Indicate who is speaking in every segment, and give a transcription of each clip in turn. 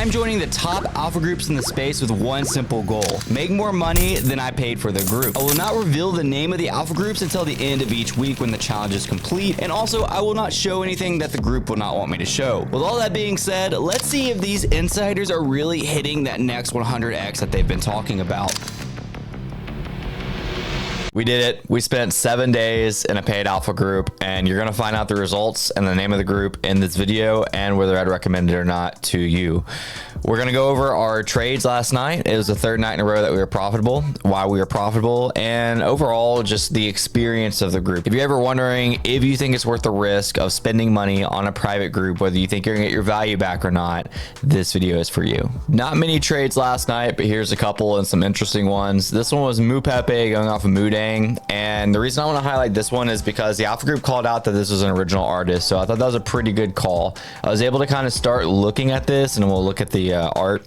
Speaker 1: I'm joining the top alpha groups in the space with one simple goal: make more money than I paid for the group. I will not reveal the name of the alpha groups until the end of each week when the challenge is complete, and also I will not show anything that the group will not want me to show. With all that being said, let's see if these insiders are really hitting that next 100x that they've been talking about. We did it. We spent 7 days in a paid alpha group, and you're going to find out the results and the name of the group in this video and whether I'd recommend it or not to you. We're going to go over our trades last night. It was the third night in a row that we were profitable, why we were profitable, and overall just the experience of the group. If you're ever wondering if you think it's worth the risk of spending money on a private group, whether you think you're going to get your value back or not, this video is for you. Not many trades last night, but here's a couple and some interesting ones. This one was Pepe going off of Moodang. And the reason I want to highlight this one is because the alpha group called out that this was an original artist, so I thought that was a pretty good call. I was able to kind of start looking at this, and we'll look at the art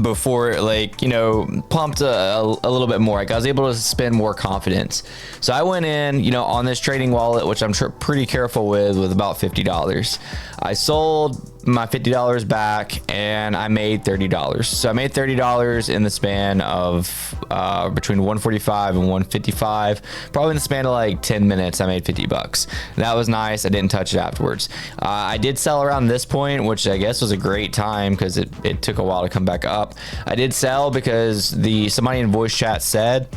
Speaker 1: before, like, you know, pumped a little bit more. Like, I was able to spend more confidence. So I went in, you know, on this trading wallet, which I'm pretty careful with about $50. I sold my $50 back and I made $30. So I made $30 in the span of between 145 and 155. Probably in the span of like 10 minutes, I made 50 bucks. That was nice. I didn't touch it afterwards. I did sell around this point, which I guess was a great time because it took a while to come back up. I did sell because somebody in voice chat said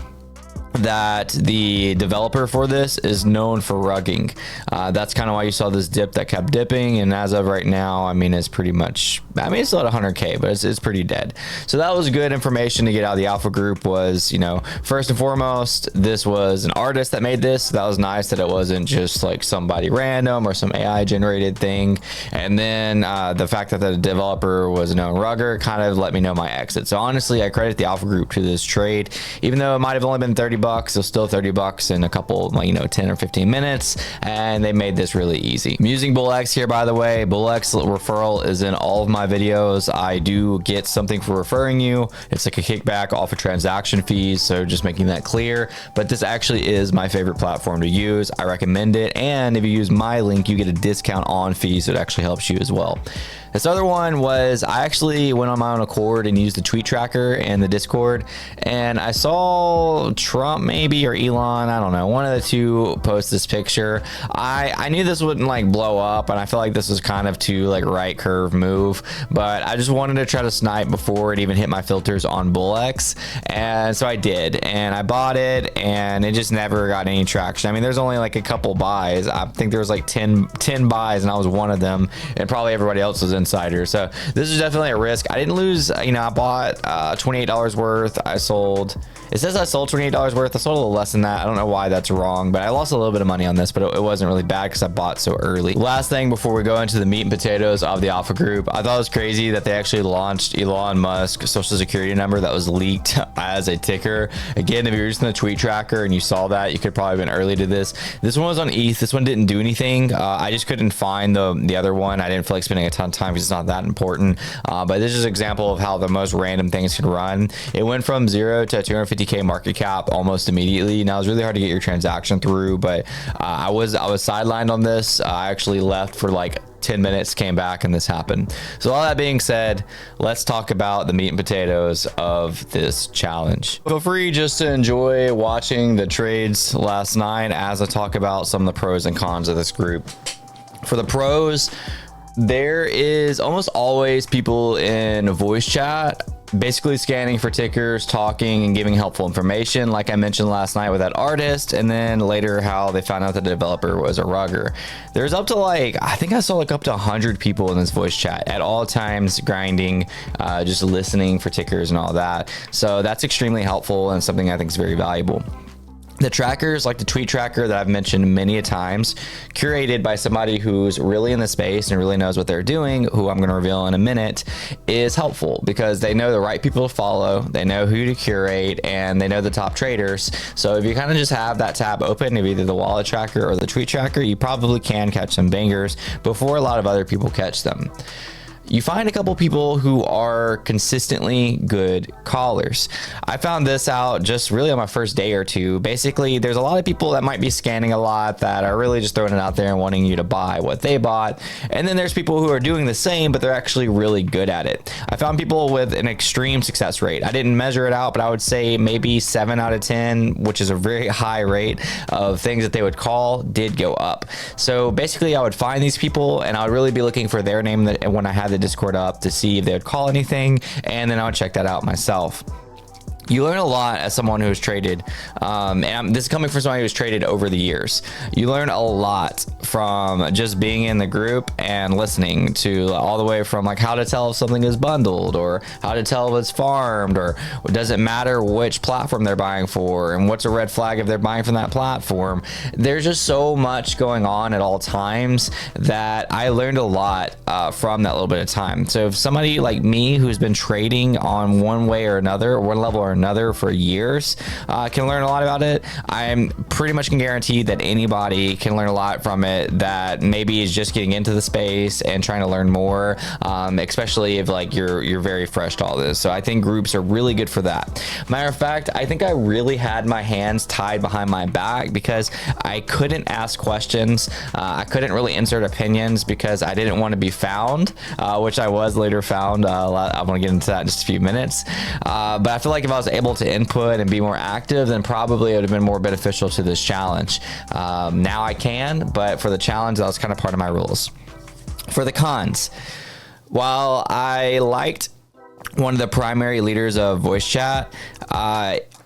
Speaker 1: that the developer for this is known for rugging. That's kind of why you saw this dip that kept dipping, and as of right now, I mean, it's pretty much, I mean, it's still at 100k, but it's pretty dead. So that was good information to get out of the alpha group. Was, you know, first and foremost, this was an artist that made this. So that was nice that it wasn't just like somebody random or some AI generated thing. And then the fact that the developer was a known rugger kind of let me know my exit. So honestly, I credit the alpha group to this trade, even though it might have only been 30 bucks. It was still 30 bucks in a couple, like, you know, 10 or 15 minutes, and they made this really easy. I'm using BullX here, by the way. BullX referral is in all of my videos. I do get something for referring you. It's like a kickback off of transaction fees, so just making that clear. But this actually is my favorite platform to use. I recommend it, and if you use my link, you get a discount on fees, so it actually helps you as well. This other one was, I actually went on my own accord and used the tweet tracker and the Discord, and I saw Trump maybe or Elon, I don't know, one of the two post this picture. I knew this wouldn't like blow up, and I feel like this was kind of too like right curve move, but I just wanted to try to snipe before it even hit my filters on BullX, and so I did, and I bought it, and it just never got any traction. I mean, there's only like a couple buys. I think there was like 10 buys, and I was one of them, and probably everybody else was insider. So this is definitely a risk. I didn't lose, you know, I bought $28 worth. I sold, it says I sold $28 worth. I sold a little less than that. I don't know why that's wrong, but I lost a little bit of money on this, but it wasn't really bad because I bought so early. Last thing before we go into the meat and potatoes of the alpha group, I thought it was crazy that they actually launched Elon Musk's social security number that was leaked as a ticker. Again, if you're using the tweet tracker and you saw that, you could probably have been early to this. This one was on ETH. This one didn't do anything. I just couldn't find the other one. I didn't feel like spending a ton of time because it's not that important. But this is an example of how the most random things can run. It went from 0 to 250k market cap almost immediately. Now it's really hard to get your transaction through, but I was sidelined on this. I actually left for like 10 minutes, came back, and this happened. So all that being said, let's talk about the meat and potatoes of this challenge. Feel free just to enjoy watching the trades last night as I talk about some of the pros and cons of this group. For the pros, there is almost always people in voice chat basically scanning for tickers, talking and giving helpful information, like I mentioned last night with that artist, and then later how they found out that the developer was a rugger. There's up to like, I think I saw like up to 100 people in this voice chat at all times grinding, just listening for tickers and all that. So that's extremely helpful and something I think is very valuable. The trackers, like the tweet tracker that I've mentioned many a times, curated by somebody who's really in the space and really knows what they're doing, who I'm going to reveal in a minute, is helpful because they know the right people to follow, they know who to curate, and they know the top traders. So if you kind of just have that tab open of either the wallet tracker or the tweet tracker, you probably can catch some bangers before a lot of other people catch them. you find a couple people who are consistently good callers. I found this out just really on my first day or two. Basically, there's a lot of people that might be scanning a lot that are really just throwing it out there and wanting you to buy what they bought. And then there's people who are doing the same, but they're actually really good at it. I found people with an extreme success rate. I didn't measure it out, but I would say maybe 7 out of 10, which is a very high rate of things that they would call, did go up. So basically, I would find these people and I would really be looking for their name when I had the Discord up to see if they would call anything, and then I would check that out myself. You learn a lot as someone who's traded, and this is coming from somebody who's traded over the years. You learn a lot from just being in the group and listening to all the way from like how to tell if something is bundled, or how to tell if it's farmed, or does it matter which platform they're buying for, and what's a red flag if they're buying from that platform. There's just so much going on at all times that I learned a lot from that little bit of time. So if somebody like me who's been trading on one way or another, one level or another for years, can learn a lot about it, I'm pretty much can guarantee that anybody can learn a lot from it that maybe is just getting into the space and trying to learn more, especially if like you're very fresh to all this. So I think groups are really good for that. Matter of fact, I think I really had my hands tied behind my back because I couldn't ask questions. I couldn't really insert opinions because I didn't want to be found, which I was later found. I want to get into that in just a few minutes. But I feel like if I was able to input and be more active, then probably it would have been more beneficial to this challenge. Now I can, but for the challenge, that was kind of part of my rules. For the cons, while I liked one of the primary leaders of voice chat,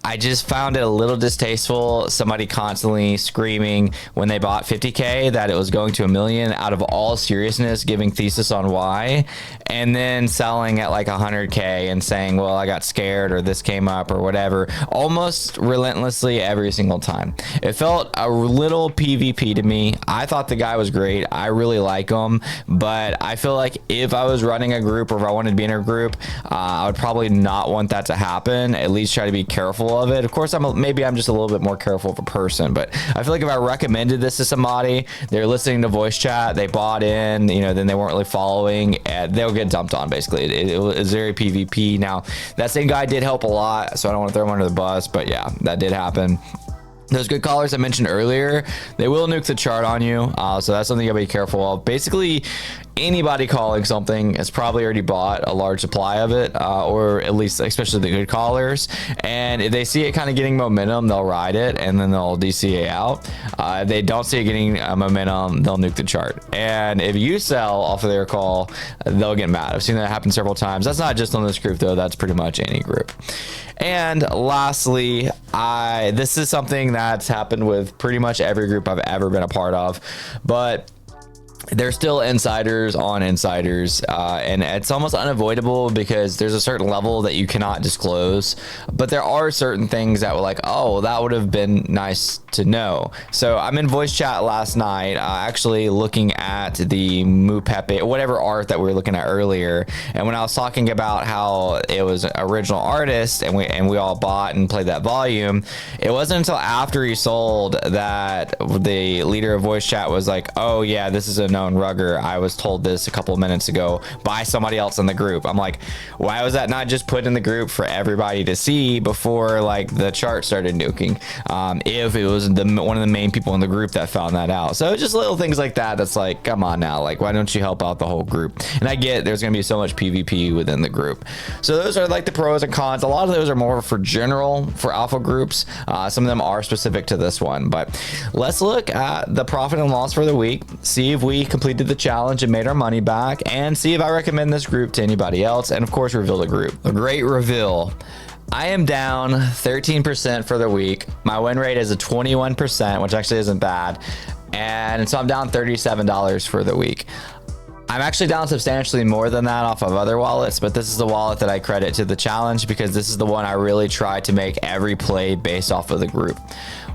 Speaker 1: I just found it a little distasteful. Somebody constantly screaming when they bought 50K that it was going to 1 million out of all seriousness, giving thesis on why, and then selling at like 100K and saying, well, I got scared or this came up or whatever, almost relentlessly every single time. It felt a little PvP to me. I thought the guy was great. I really like him, but I feel like if I was running a group or if I wanted to be in a group, I would probably not want that to happen. At least try to be careful of it. Of course, maybe I'm just a little bit more careful of a person, but I feel like if I recommended this to somebody, they're listening to voice chat, they bought in, then they weren't really following, and they'll get dumped on. Basically, it was very PvP. Now, that same guy did help a lot, so I don't want to throw him under the bus, but yeah, that did happen. Those good callers I mentioned earlier, they will nuke the chart on you, so that's something you gotta be careful of. Basically, anybody calling something has probably already bought a large supply of it, or at least especially the good callers, and if they see it kind of getting momentum, they'll ride it and then they'll DCA out. If they don't see it getting momentum, they'll nuke the chart, and if you sell off of their call, they'll get mad. I've seen that happen several times. That's not just on this group though, that's pretty much any group. And lastly, this is something that's happened with pretty much every group I've ever been a part of, but they're still insiders on insiders, and it's almost unavoidable because there's a certain level that you cannot disclose, but there are certain things that were like, oh, that would have been nice to know. So I'm in voice chat last night, actually looking at the Mupepe, whatever art that we were looking at earlier, and when I was talking about how it was an original artist and we all bought and played that volume, it wasn't until after he sold that the leader of voice chat was like, oh yeah, this is a known rugger. I was told this a couple of minutes ago by somebody else in the group. I'm like, why was that not just put in the group for everybody to see before like the chart started nuking? If it was one of the main people in the group that found that out. So just little things like that, that's like, come on now, like why don't you help out the whole group? And I get there's gonna be so much PvP within the group. So those are like the pros and cons. A lot of those are more for alpha groups. Some of them are specific to this one, but let's look at the profit and loss for the week, see if we completed the challenge and made our money back, and see if I recommend this group to anybody else, and of course reveal the group. A great reveal. I am down 13% for the week. My win rate is a 21%, which actually isn't bad, and so I'm down $37 for the week. I'm actually down substantially more than that off of other wallets, but this is the wallet that I credit to the challenge because this is the one I really tried to make every play based off of the group.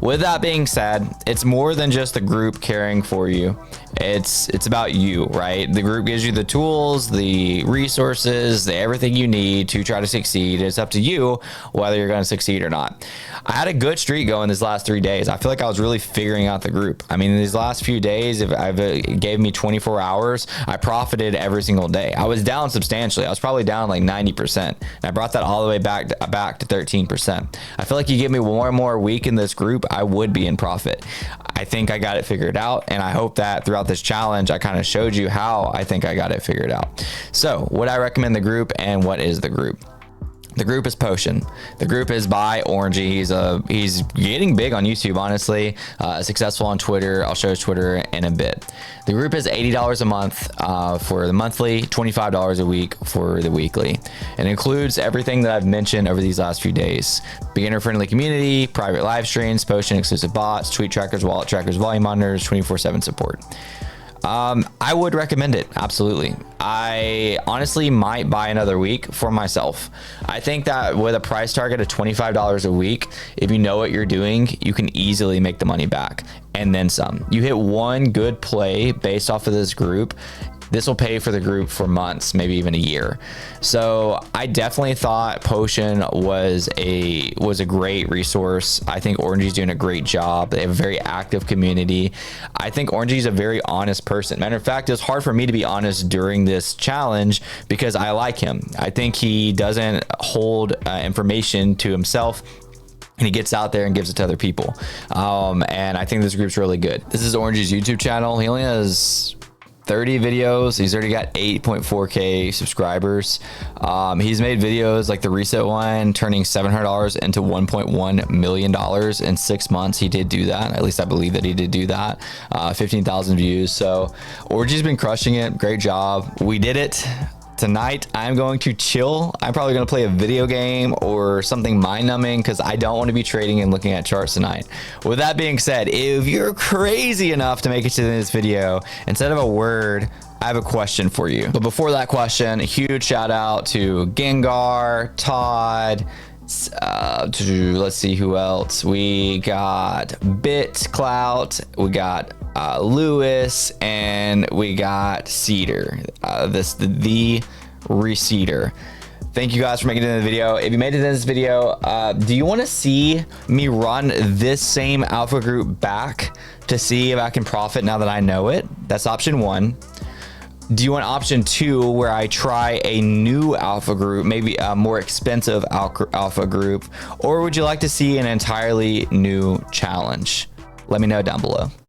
Speaker 1: With that being said, it's more than just the group caring for you. It's about you, right? The group gives you the tools, the resources, everything you need to try to succeed. It's up to you whether you're going to succeed or not. I had a good streak going these last 3 days. I feel like I was really figuring out the group. I mean, these last few days, if it gave me 24 hours, I profited every single day. I was down substantially. I was probably down like 90%. And I brought that all the way back to 13%. I feel like you give me one more week in this group, I would be in profit. I think I got it figured out, and I hope that throughout this challenge, I kind of showed you how I think I got it figured out. So would I recommend the group, and what is the group? The group is Potion. The group is by Orangey. He's getting big on YouTube, honestly. Successful on Twitter. I'll show his Twitter in a bit. The group is $80 a month for the monthly, $25 a week for the weekly. It includes everything that I've mentioned over these last few days. Beginner-friendly community, private live streams, Potion exclusive bots, tweet trackers, wallet trackers, volume monitors, 24/7 support. I would recommend it. Absolutely. I honestly might buy another week for myself. I think that with a price target of $25 a week, if you know what you're doing, you can easily make the money back and then some. You hit one good play based off of this group, this will pay for the group for months, maybe even a year. So I definitely thought Potion was a great resource. I think Orangey's doing a great job. They have a very active community. I think Orangey's a very honest person. Matter of fact, it's hard for me to be honest during this challenge because I like him. I think he doesn't hold information to himself, and he gets out there and gives it to other people. And I think this group's really good. This is Orangey's YouTube channel. He only has 30 videos. He's already got 8.4K subscribers. He's made videos like the reset one, turning $700 into $1.1 million in 6 months. He did do that. At least I believe that he did do that. 15,000 views. So Orangey's been crushing it. Great job. We did it. Tonight, I'm going to chill. I'm probably going to play a video game or something mind-numbing because I don't want to be trading and looking at charts tonight. With that being said, if you're crazy enough to make it to this video, instead of a word, I have a question for you. But before that question, a huge shout out to Gengar, Todd, let's see who else. We got BitClout, we got Lewis, and we got Cedar, the Reseeder. Thank you guys for making it in the video. If you made it in this video, do you want to see me run this same alpha group back to see if I can profit now that I know it? That's option one. Do you want option two, where I try a new alpha group, maybe a more expensive alpha group, or would you like to see an entirely new challenge? Let me know down below.